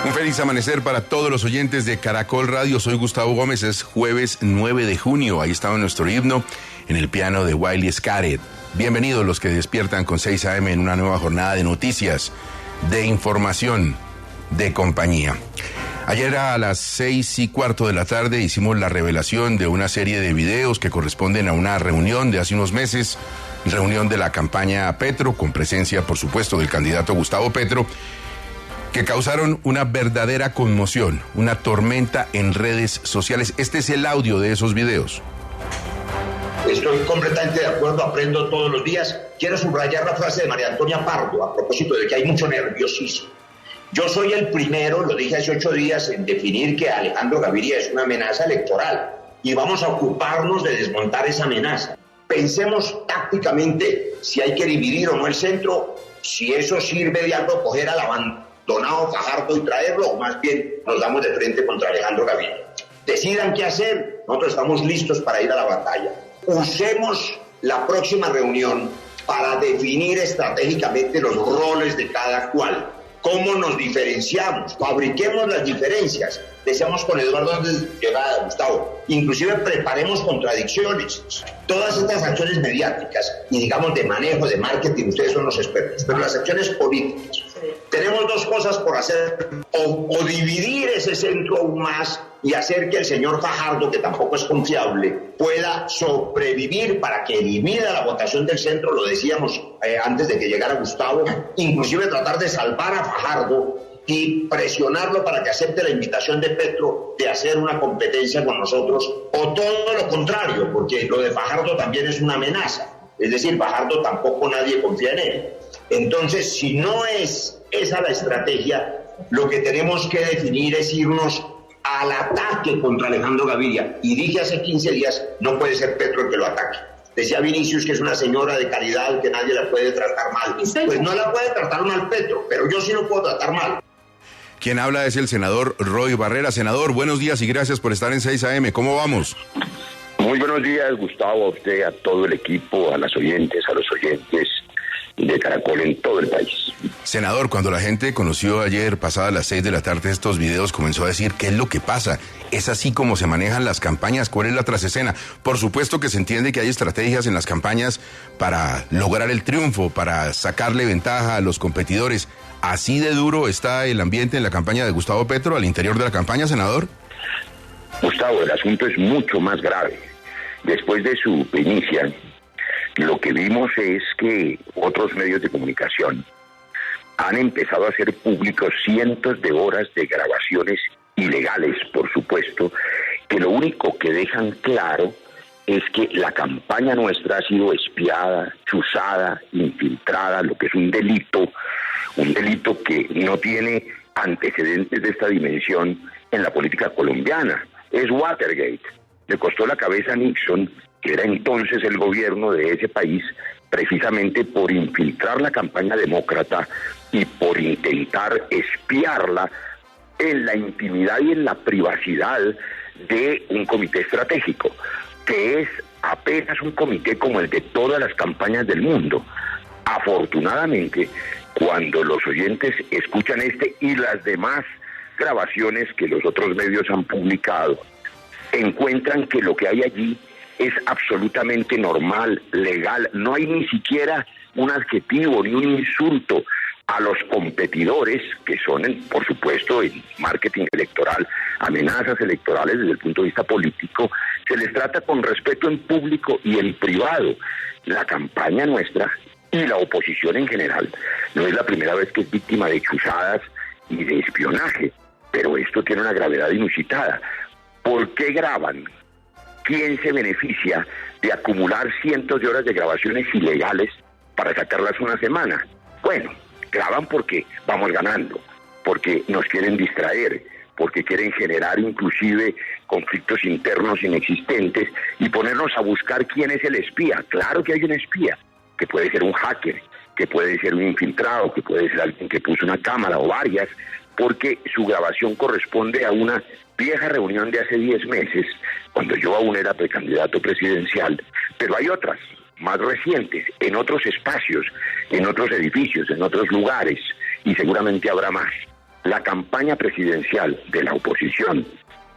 Un feliz amanecer para todos los oyentes de Caracol Radio. Soy Gustavo Gómez, es jueves 9 de junio. Ahí estaba nuestro himno en el piano de Wiley Scarlett. Bienvenidos los que despiertan con 6 AM en una nueva jornada de noticias, de información, de compañía. Ayer a las 6:15 de la tarde hicimos la revelación de una serie de videos que corresponden a una reunión de hace unos meses, reunión de la campaña Petro, con presencia, por supuesto, del candidato Gustavo Petro, que causaron una verdadera conmoción, una tormenta en redes sociales. Este es el audio de esos videos. Estoy completamente de acuerdo, aprendo todos los días. Quiero subrayar la frase de María Antonia Pardo a propósito de que hay mucho nerviosismo. Yo soy el primero, lo dije hace 8 días, en definir que Alejandro Gaviria es una amenaza electoral y vamos a ocuparnos de desmontar esa amenaza. Pensemos tácticamente si hay que dividir o no el centro, si eso sirve de algo, coger al abandonado Fajardo y traerlo, o más bien nos damos de frente contra Alejandro Gaviria. Decidan qué hacer, nosotros estamos listos para ir a la batalla. Usemos la próxima reunión para definir estratégicamente los roles de cada cual. ¿Cómo nos diferenciamos? Fabriquemos las diferencias. Decíamos con Eduardo antes de llegar a Gustavo. Inclusive preparemos contradicciones. Todas estas acciones mediáticas y digamos de manejo, de marketing, ustedes son los expertos, pero las acciones políticas. Tenemos 2 cosas por hacer, o dividir ese centro aún más y hacer que el señor Fajardo, que tampoco es confiable, pueda sobrevivir para que elimine la votación del centro, lo decíamos antes de que llegara Gustavo, inclusive tratar de salvar a Fajardo y presionarlo para que acepte la invitación de Petro de hacer una competencia con nosotros, o todo lo contrario, porque lo de Fajardo también es una amenaza, es decir, Fajardo tampoco nadie confía en él. Entonces, si no es esa la estrategia, lo que tenemos que definir es irnos al ataque contra Alejandro Gaviria. Y dije hace 15 días, no puede ser Petro el que lo ataque. Decía Vinicius que es una señora de caridad, que nadie la puede tratar mal. Pues no la puede tratar mal Petro, pero yo sí lo puedo tratar mal. Quien habla es el senador Roy Barrera. Senador, buenos días y gracias por estar en 6 AM. ¿Cómo vamos? Muy buenos días, Gustavo, a usted, a todo el equipo, a las oyentes, a los oyentes de Caracol en todo el país. Senador, cuando la gente conoció ayer, pasadas las 6 de la tarde, estos videos, comenzó a decir, ¿qué es lo que pasa? ¿Es así como se manejan las campañas? ¿Cuál es la trasescena? Por supuesto que se entiende que hay estrategias en las campañas para lograr el triunfo, para sacarle ventaja a los competidores. ¿Así de duro está el ambiente en la campaña de Gustavo Petro al interior de la campaña, senador? Gustavo, el asunto es mucho más grave. Después de su primicia, lo que vimos es que otros medios de comunicación han empezado a hacer públicos cientos de horas de grabaciones ilegales, por supuesto, que lo único que dejan claro es que la campaña nuestra ha sido espiada, chuzada, infiltrada, lo que es un delito que no tiene antecedentes de esta dimensión en la política colombiana. Es Watergate. Le costó la cabeza a Nixon, que era entonces el gobierno de ese país, precisamente por infiltrar la campaña demócrata y por intentar espiarla en la intimidad y en la privacidad de un comité estratégico, que es apenas un comité como el de todas las campañas del mundo. Afortunadamente, cuando los oyentes escuchan y las demás grabaciones que los otros medios han publicado, encuentran que lo que hay allí es absolutamente normal, legal. No hay ni siquiera un adjetivo ni un insulto a los competidores, que son, por supuesto, en marketing electoral, amenazas electorales desde el punto de vista político. Se les trata con respeto en público y en privado. La campaña nuestra y la oposición en general no es la primera vez que es víctima de chuzadas y de espionaje, pero esto tiene una gravedad inusitada. ¿Por qué graban? ¿Quién se beneficia de acumular cientos de horas de grabaciones ilegales para sacarlas una semana? Bueno, graban porque vamos ganando, porque nos quieren distraer, porque quieren generar inclusive conflictos internos inexistentes y ponernos a buscar quién es el espía. Claro que hay un espía, que puede ser un hacker, que puede ser un infiltrado, que puede ser alguien que puso una cámara o varias, porque su grabación corresponde a una vieja reunión de hace 10 meses, cuando yo aún era precandidato presidencial, pero hay otras, más recientes, en otros espacios, en otros edificios, en otros lugares, y seguramente habrá más. La campaña presidencial de la oposición,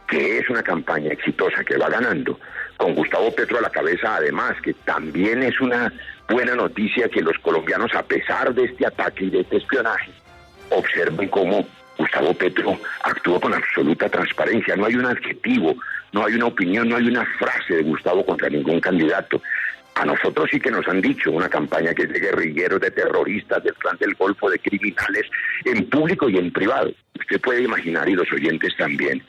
que es una campaña exitosa que va ganando, con Gustavo Petro a la cabeza, además, que también es una buena noticia que los colombianos, a pesar de este ataque y de este espionaje, observen cómo Gustavo Petro actuó con absoluta transparencia. No hay un adjetivo, no hay una opinión, no hay una frase de Gustavo contra ningún candidato. A nosotros sí que nos han dicho una campaña que es de guerrilleros, de terroristas, del Clan del Golfo, de criminales, en público y en privado. Usted puede imaginar, y los oyentes también,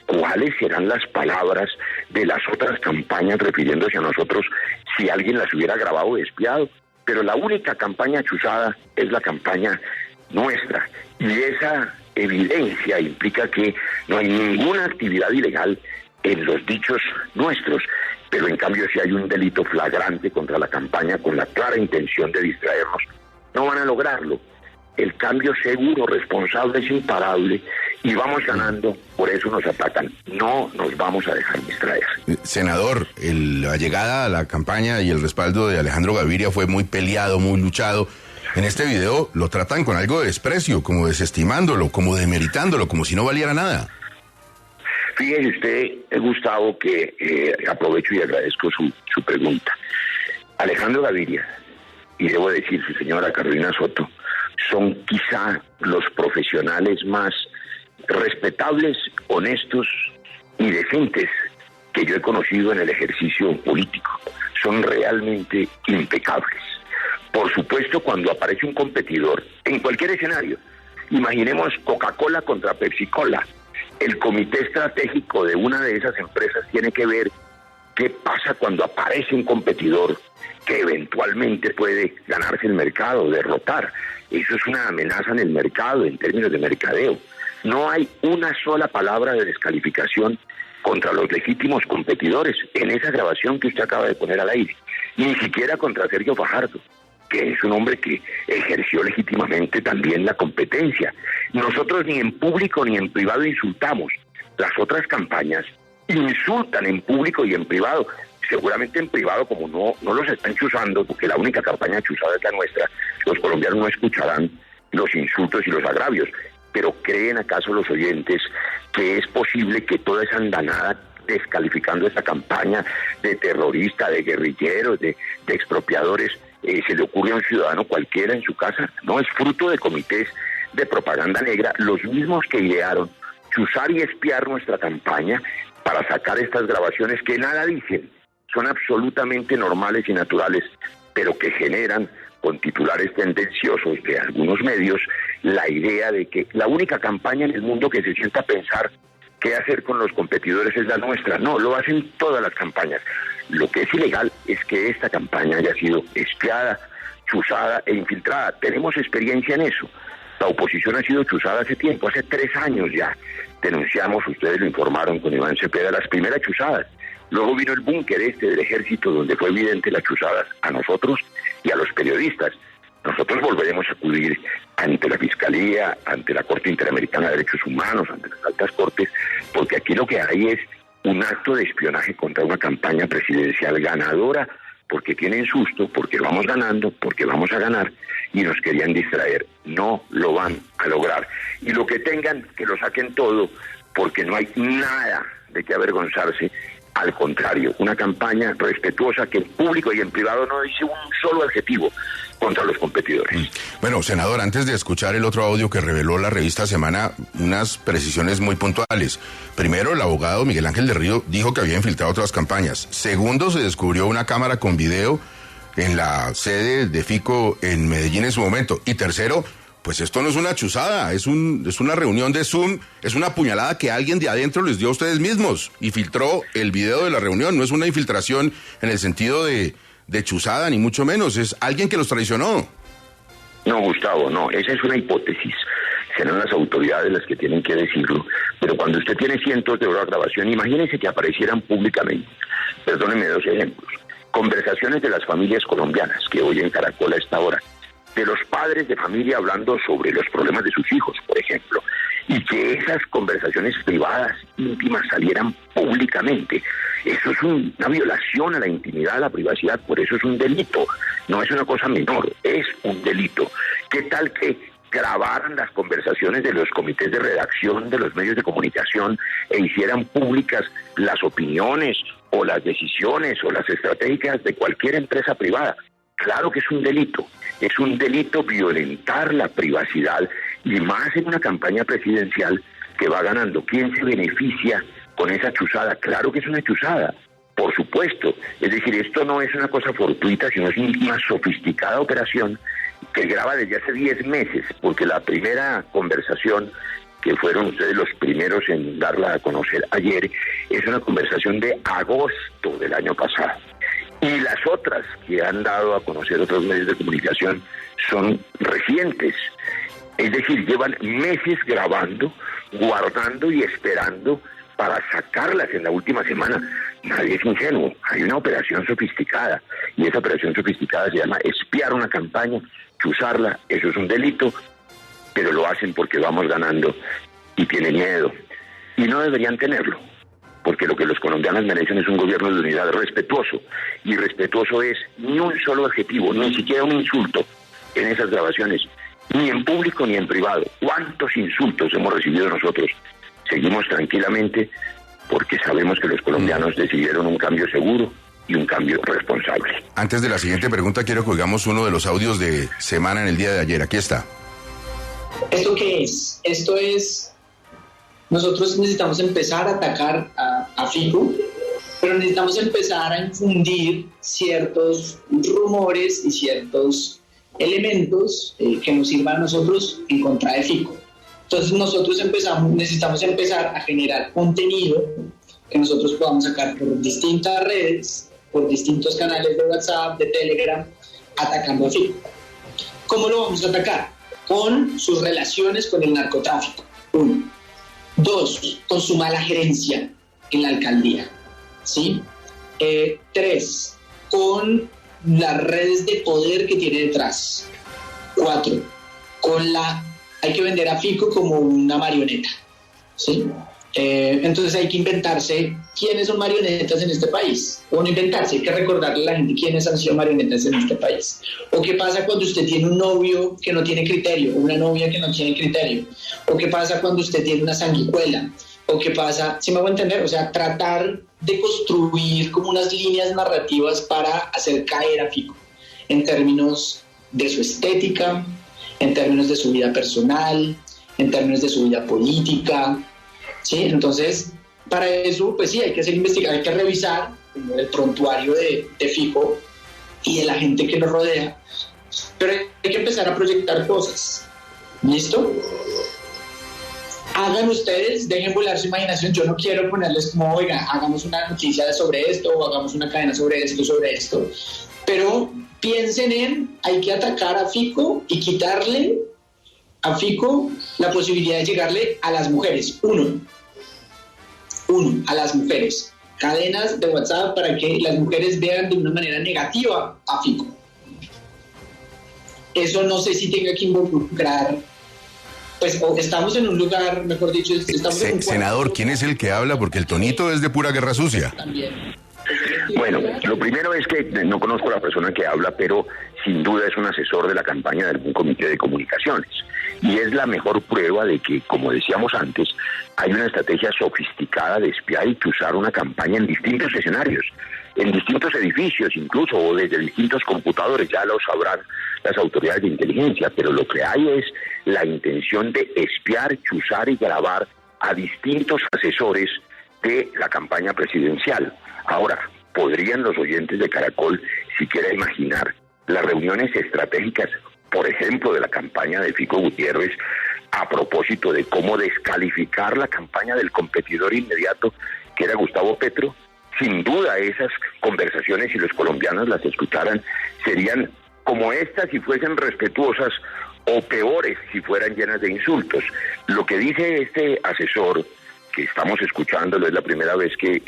cuáles serán las palabras de las otras campañas refiriéndose a nosotros si alguien las hubiera grabado o espiado. Pero la única campaña chuzada es la campaña nuestra. Y esa evidencia implica que no hay ninguna actividad ilegal en los dichos nuestros, pero en cambio si hay un delito flagrante contra la campaña con la clara intención de distraernos. No van a lograrlo. El cambio seguro, responsable, es imparable y vamos ganando, por eso nos atacan. No nos vamos a dejar distraer. Senador, la llegada a la campaña y el respaldo de Alejandro Gaviria fue muy peleado, muy luchado. En este video lo tratan con algo de desprecio, como desestimándolo, como demeritándolo, como si no valiera nada. Fíjese usted, Gustavo, que aprovecho y agradezco su pregunta. Alejandro Gaviria, y debo decir su señora Carolina Soto, son quizá los profesionales más respetables, honestos y decentes que yo he conocido en el ejercicio político. Son realmente impecables. Por supuesto, cuando aparece un competidor, en cualquier escenario, imaginemos Coca-Cola contra Pepsi-Cola, el comité estratégico de una de esas empresas tiene que ver qué pasa cuando aparece un competidor que eventualmente puede ganarse el mercado, derrotar. Eso es una amenaza en el mercado, en términos de mercadeo. No hay una sola palabra de descalificación contra los legítimos competidores en esa grabación que usted acaba de poner al aire. Ni siquiera contra Sergio Fajardo, que es un hombre que ejerció legítimamente también la competencia. Nosotros ni en público ni en privado insultamos. Las otras campañas insultan en público y en privado. Seguramente en privado, como no los están chuzando, porque la única campaña chuzada es la nuestra, los colombianos no escucharán los insultos y los agravios. Pero ¿creen acaso los oyentes que es posible que toda esa andanada descalificando esta campaña de terrorista, de guerrilleros, de expropiadores, se le ocurre a un ciudadano cualquiera en su casa? No, es fruto de comités de propaganda negra, los mismos que idearon chuzar y espiar nuestra campaña para sacar estas grabaciones que nada dicen, son absolutamente normales y naturales, pero que generan con titulares tendenciosos de algunos medios la idea de que la única campaña en el mundo que se sienta a pensar qué hacer con los competidores es la nuestra. No, lo hacen todas las campañas. Lo que es ilegal es que esta campaña haya sido espiada, chuzada e infiltrada. Tenemos experiencia en eso. La oposición ha sido chuzada hace tiempo, hace 3 años ya. Denunciamos, ustedes lo informaron con Iván Cepeda, las primeras chuzadas. Luego vino el búnker del ejército, donde fue evidente las chuzadas a nosotros y a los periodistas. Nosotros volveremos a acudir ante la Fiscalía, ante la Corte Interamericana de Derechos Humanos, ante las altas cortes, porque aquí lo que hay es un acto de espionaje contra una campaña presidencial ganadora, porque tienen susto, porque vamos ganando, porque vamos a ganar, y nos querían distraer. No lo van a lograr. Y lo que tengan, que lo saquen todo, porque no hay nada de qué avergonzarse. Al contrario, una campaña respetuosa que en público y en privado no dice un solo adjetivo contra los competidores. Bueno, senador, antes de escuchar el otro audio que reveló la revista Semana, unas precisiones muy puntuales. Primero, el abogado Miguel Ángel de Río dijo que había infiltrado otras campañas. Segundo, se descubrió una cámara con video en la sede de Fico en Medellín en su momento. Y tercero, pues esto no es una chuzada, es una reunión de Zoom, es una puñalada que alguien de adentro les dio a ustedes mismos y filtró el video de la reunión. No es una infiltración en el sentido de chuzada, ni mucho menos, es alguien que los traicionó. No, Gustavo, no, esa es una hipótesis. Serán las autoridades las que tienen que decirlo, pero cuando usted tiene cientos de horas de grabación, imagínese que aparecieran públicamente. Perdónenme 2 ejemplos. Conversaciones de las familias colombianas que oyen Caracol a esta hora, de los padres de familia hablando sobre los problemas de sus hijos, por ejemplo, y que esas conversaciones privadas, íntimas, salieran públicamente. Eso es una violación a la intimidad, a la privacidad, por eso es un delito. No es una cosa menor, es un delito. ¿Qué tal que grabaran las conversaciones de los comités de redacción de los medios de comunicación e hicieran públicas las opiniones o las decisiones o las estrategias de cualquier empresa privada. Claro que es un delito violentar la privacidad, y más en una campaña presidencial que va ganando. ¿Quién se beneficia con esa chuzada? Claro que es una chuzada, por supuesto. Es decir, esto no es una cosa fortuita, sino es una sofisticada operación que graba desde hace 10 meses, porque la primera conversación, que fueron ustedes los primeros en darla a conocer ayer, es una conversación de agosto del año pasado. Y las otras que han dado a conocer otros medios de comunicación son recientes. Es decir, llevan meses grabando, guardando y esperando para sacarlas en la última semana. Nadie es ingenuo, hay una operación sofisticada, y esa operación sofisticada se llama espiar una campaña, chuzarla. Eso es un delito, pero lo hacen porque vamos ganando y tienen miedo. Y no deberían tenerlo, porque lo que los colombianos merecen es un gobierno de unidad respetuoso, y respetuoso es ni un solo adjetivo, ni siquiera un insulto en esas grabaciones, ni en público ni en privado. ¿Cuántos insultos hemos recibido nosotros? Seguimos tranquilamente porque sabemos que los colombianos decidieron un cambio seguro y un cambio responsable. Antes de la siguiente pregunta, quiero que oigamos uno de los audios de semana en el día de ayer. Aquí está. ¿Esto qué es? Esto es... Nosotros necesitamos empezar a atacar a Fico, pero necesitamos empezar a infundir ciertos rumores y ciertos elementos que nos sirvan a nosotros en contra de Fico. Entonces nosotros necesitamos empezar a generar contenido que nosotros podamos sacar por distintas redes, por distintos canales de WhatsApp, de Telegram, atacando a Fico. ¿Cómo lo vamos a atacar? Con sus relaciones con el narcotráfico, 1. 2, con su mala gerencia en la alcaldía, ¿sí? 3, con las redes de poder que tiene detrás. 4, hay que vender a Fico como una marioneta, ¿sí? Entonces hay que inventarse quiénes son marionetas en este país, o no inventarse, hay que recordarle a la gente quiénes han sido marionetas en este país. O qué pasa cuando usted tiene un novio que no tiene criterio, o una novia que no tiene criterio, o qué pasa cuando usted tiene una sanguijuela, o qué pasa, ¿sí me hago entender? O sea, tratar de construir como unas líneas narrativas para hacer caer a Fico, en términos de su estética, en términos de su vida personal, en términos de su vida política, ¿sí? Entonces, para eso, pues sí, hay que hacer investigación, hay que revisar el prontuario de Fico y de la gente que lo rodea, pero hay que empezar a proyectar cosas. ¿Listo? Hagan ustedes, dejen volar su imaginación. Yo no quiero ponerles como, oiga, hagamos una noticia sobre esto o hagamos una cadena sobre esto, pero piensen en, hay que atacar a Fico y quitarle a Fico la posibilidad de llegarle a las mujeres. Uno, a las mujeres. Cadenas de WhatsApp para que las mujeres vean de una manera negativa a Fico. Eso no sé si tenga que involucrar, pues estamos en un lugar, mejor dicho, estamos en un senador, ¿quién es el que habla? Porque el tonito es de pura guerra sucia. También. Bueno, lo primero es que no conozco a la persona que habla, pero sin duda es un asesor de la campaña de algún comité de comunicaciones. Y es la mejor prueba de que, como decíamos antes, hay una estrategia sofisticada de espiar y chuzar una campaña en distintos escenarios, en distintos edificios incluso, o desde distintos computadores, ya lo sabrán las autoridades de inteligencia, pero lo que hay es la intención de espiar, chuzar y grabar a distintos asesores de la campaña presidencial. Ahora, ¿podrían los oyentes de Caracol siquiera imaginar las reuniones estratégicas, por ejemplo, de la campaña de Fico Gutiérrez, a propósito de cómo descalificar la campaña del competidor inmediato, que era Gustavo Petro? Sin duda esas conversaciones, si los colombianos las escucharan, serían como estas si fuesen respetuosas, o peores si fueran llenas de insultos. Lo que dice este asesor, que estamos escuchándolo, es la primera vez que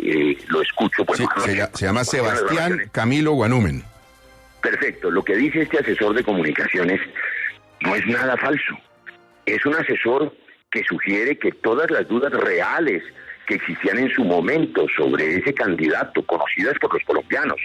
lo escucho. Bueno, sí, se llama Sebastián Camilo Guanúmen. Perfecto, lo que dice este asesor de comunicaciones no es nada falso. Es un asesor que sugiere que todas las dudas reales que existían en su momento sobre ese candidato, conocidas por los colombianos,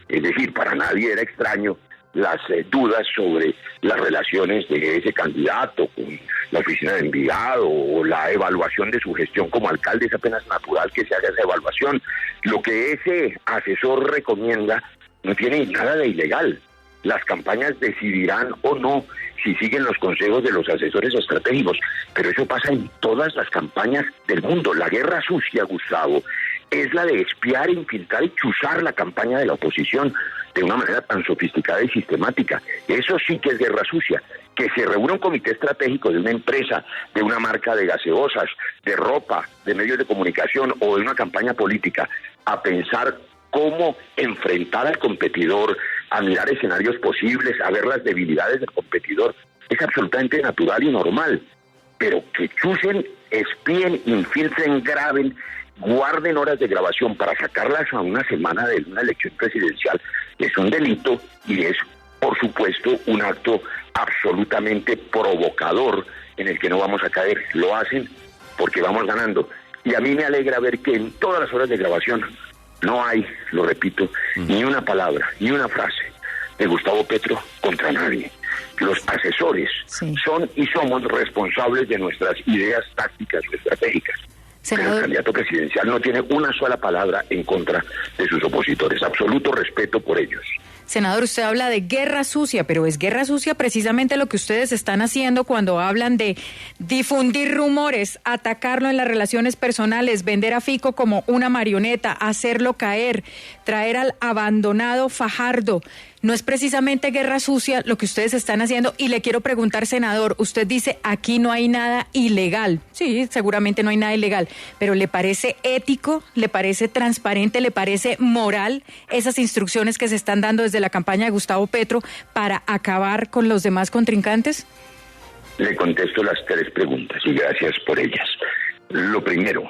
es decir, para nadie era extraño las dudas sobre las relaciones de ese candidato con la oficina de Envigado o la evaluación de su gestión como alcalde. Es apenas natural que se haga esa evaluación. Lo que ese asesor recomienda no tiene nada de ilegal. Las campañas decidirán o no si siguen los consejos de los asesores estratégicos, pero eso pasa en todas las campañas del mundo. La guerra sucia, Gustavo, es la de espiar, infiltrar y chuzar la campaña de la oposición de una manera tan sofisticada y sistemática. Eso sí que es guerra sucia. Que se reúna un comité estratégico de una empresa, de una marca de gaseosas, de ropa, de medios de comunicación o de una campaña política a pensar cómo enfrentar al competidor, a mirar escenarios posibles, a ver las debilidades del competidor, es absolutamente natural y normal. Pero que chusen, espíen, infiltren, graben, guarden horas de grabación para sacarlas a una semana de una elección presidencial es un delito y es, por supuesto, un acto absolutamente provocador en el que no vamos a caer. Lo hacen porque vamos ganando. Y a mí me alegra ver que en todas las horas de grabación no hay, lo repito, ni una palabra, ni una frase de Gustavo Petro contra nadie. Los asesores son y somos responsables de nuestras ideas tácticas o estratégicas. Senador. Pero el candidato presidencial no tiene una sola palabra en contra de sus opositores. Absoluto respeto por ellos. Senador, usted habla de guerra sucia, pero es guerra sucia precisamente lo que ustedes están haciendo cuando hablan de difundir rumores, atacarlo en las relaciones personales, vender a Fico como una marioneta, hacerlo caer, traer al abandonado Fajardo. No es precisamente guerra sucia lo que ustedes están haciendo. Y le quiero preguntar, senador, usted dice aquí no hay nada ilegal. Sí, seguramente no hay nada ilegal, pero ¿le parece ético, le parece transparente, le parece moral esas instrucciones que se están dando desde la campaña de Gustavo Petro para acabar con los demás contrincantes? Le contesto las 3 preguntas y gracias por ellas. Lo primero,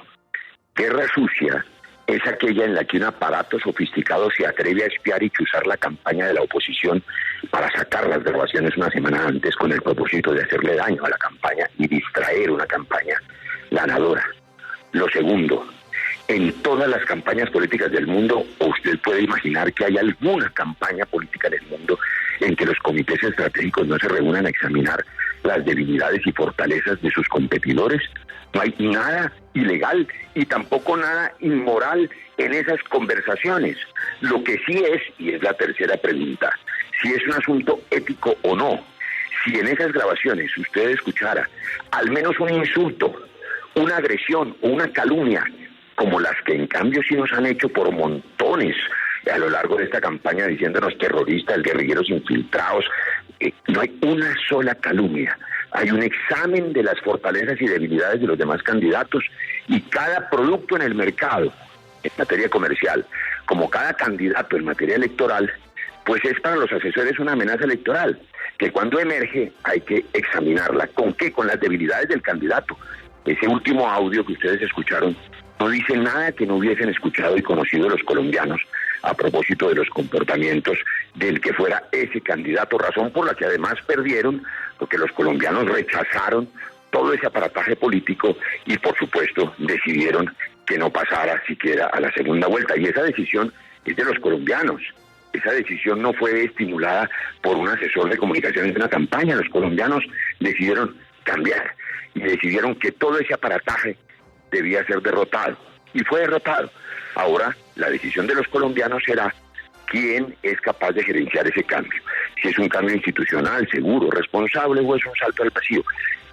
guerra sucia es aquella en la que un aparato sofisticado se atreve a espiar y chuzar la campaña de la oposición para sacar las grabaciones una semana antes con el propósito de hacerle daño a la campaña y distraer una campaña ganadora. Lo segundo, en todas las campañas políticas del mundo, usted puede imaginar que hay alguna campaña política en el mundo en que los comités estratégicos no se reúnan a examinar las debilidades y fortalezas de sus competidores. No hay nada ilegal y tampoco nada inmoral en esas conversaciones. Lo que sí es, y es la tercera pregunta, si es un asunto ético o no. Si en esas grabaciones usted escuchara al menos un insulto, una agresión o una calumnia, como las que en cambio sí nos han hecho por montones a lo largo de esta campaña diciéndonos terroristas, guerrilleros infiltrados, no hay una sola calumnia. Hay un examen de las fortalezas y debilidades de los demás candidatos y cada producto en el mercado, en materia comercial, como cada candidato en materia electoral, pues es para los asesores una amenaza electoral, que cuando emerge hay que examinarla. ¿Con qué? Con las debilidades del candidato. Ese último audio que ustedes escucharon no dice nada que no hubiesen escuchado y conocido los colombianos a propósito de los comportamientos del que fuera ese candidato, razón por la que además perdieron, porque los colombianos rechazaron todo ese aparataje político y por supuesto decidieron que no pasara siquiera a la segunda vuelta. Y esa decisión es de los colombianos. Esa decisión no fue estimulada por un asesor de comunicaciones de una campaña. Los colombianos decidieron cambiar y decidieron que todo ese aparataje debía ser derrotado. Y fue derrotado. Ahora, la decisión de los colombianos será quién es capaz de gerenciar ese cambio. Si es un cambio institucional, seguro, responsable o es un salto al vacío.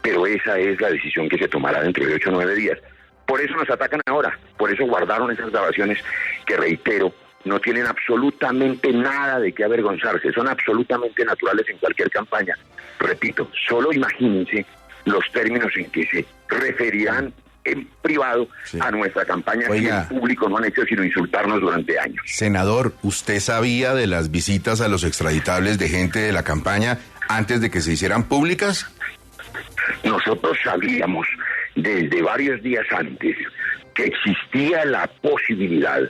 Pero esa es la decisión que se tomará dentro de 8 o 9 días. Por eso nos atacan ahora. Por eso guardaron esas grabaciones que, reitero, no tienen absolutamente nada de qué avergonzarse. Son absolutamente naturales en cualquier campaña. Repito, solo imagínense los términos en que se referirán en privado a nuestra campaña. Oiga, que en público no han hecho sino insultarnos durante años. Senador, ¿usted sabía de las visitas a los extraditables de gente de la campaña antes de que se hicieran públicas? Nosotros sabíamos desde varios días antes que existía la posibilidad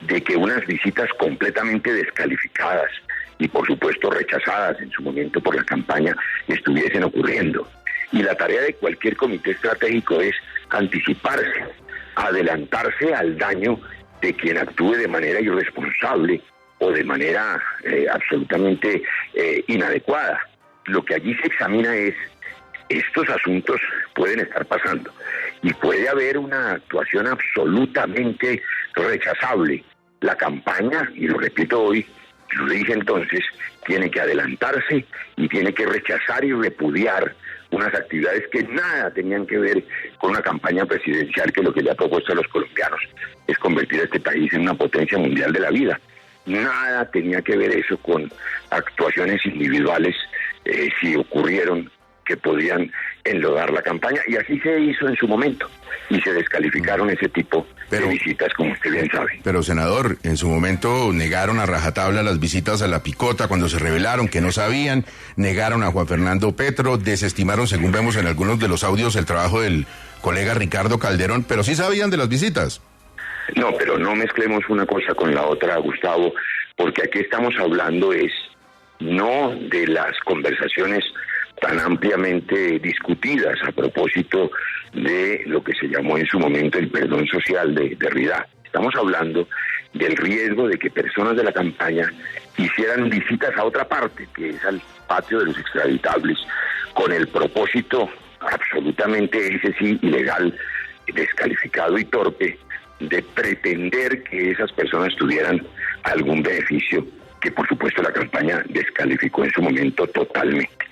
de que unas visitas completamente descalificadas y por supuesto rechazadas en su momento por la campaña estuviesen ocurriendo. Y la tarea de cualquier comité estratégico es anticiparse, adelantarse al daño de quien actúe de manera irresponsable o de manera absolutamente inadecuada. Lo que allí se examina es, estos asuntos pueden estar pasando y puede haber una actuación absolutamente rechazable. La campaña, y lo repito hoy, lo dije entonces, tiene que adelantarse y tiene que rechazar y repudiar unas actividades que nada tenían que ver con una campaña presidencial, que lo que le ha propuesto a los colombianos es convertir a este país en una potencia mundial de la vida. Nada tenía que ver eso con actuaciones individuales, si ocurrieron, que podían enlodar la campaña, y así se hizo en su momento, y se descalificaron ese tipo de visitas, como usted bien sabe. Pero, senador, en su momento negaron a rajatabla las visitas a La Picota cuando se revelaron que no sabían, negaron a Juan Fernando Petro, desestimaron, según vemos en algunos de los audios, el trabajo del colega Ricardo Calderón, pero sí sabían de las visitas. No, pero no mezclemos una cosa con la otra, Gustavo, porque aquí estamos hablando no de las conversaciones tan ampliamente discutidas a propósito de lo que se llamó en su momento el perdón social de Derrida. Estamos hablando del riesgo de que personas de la campaña hicieran visitas a otra parte, que es al patio de los extraditables, con el propósito absolutamente, ese sí, ilegal, descalificado y torpe, de pretender que esas personas tuvieran algún beneficio, que por supuesto la campaña descalificó en su momento totalmente.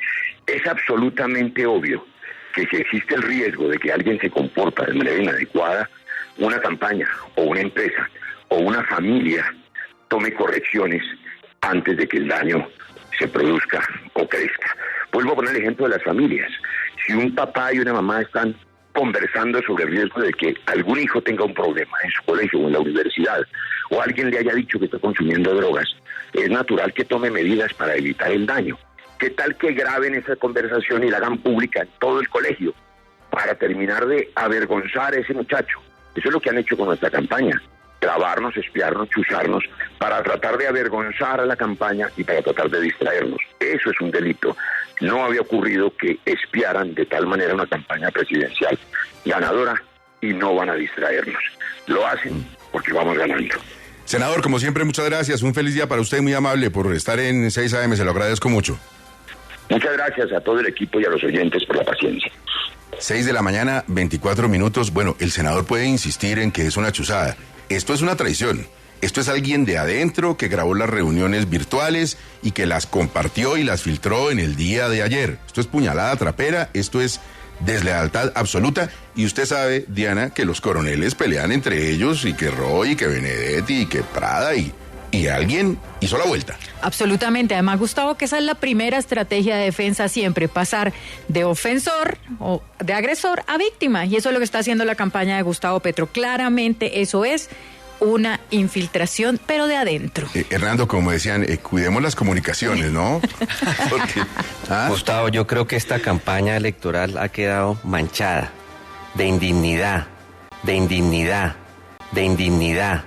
Es absolutamente obvio que si existe el riesgo de que alguien se comporta de manera inadecuada, una campaña o una empresa o una familia tome correcciones antes de que el daño se produzca o crezca. Vuelvo a poner el ejemplo de las familias. Si un papá y una mamá están conversando sobre el riesgo de que algún hijo tenga un problema en su colegio o en la universidad, o alguien le haya dicho que está consumiendo drogas, es natural que tome medidas para evitar el daño. ¿Qué tal que graben esa conversación y la hagan pública en todo el colegio para terminar de avergonzar a ese muchacho? Eso es lo que han hecho con nuestra campaña. Grabarnos, espiarnos, chuzarnos, para tratar de avergonzar a la campaña y para tratar de distraernos. Eso es un delito. No había ocurrido que espiaran de tal manera una campaña presidencial ganadora y no van a distraernos. Lo hacen porque vamos ganando. Senador, como siempre, muchas gracias. Un feliz día para usted, muy amable por estar en 6 AM. Se lo agradezco mucho. Muchas gracias a todo el equipo y a los oyentes por la paciencia. 6 de la mañana, 24 minutos. Bueno, el senador puede insistir en que es una chuzada. Esto es una traición. Esto es alguien de adentro que grabó las reuniones virtuales y que las compartió y las filtró en el día de ayer. Esto es puñalada trapera, esto es deslealtad absoluta. Y usted sabe, Diana, que los coroneles pelean entre ellos y que Roy, y que Benedetti, y que Prada, y alguien hizo la vuelta. Absolutamente. Además, Gustavo, que esa es la primera estrategia de defensa siempre, pasar de ofensor o de agresor a víctima. Y eso es lo que está haciendo la campaña de Gustavo Petro. Claramente eso es una infiltración, pero de adentro. Hernando, como decían, cuidemos las comunicaciones, ¿no? Porque, Gustavo, yo creo que esta campaña electoral ha quedado manchada de indignidad, de indignidad, de indignidad,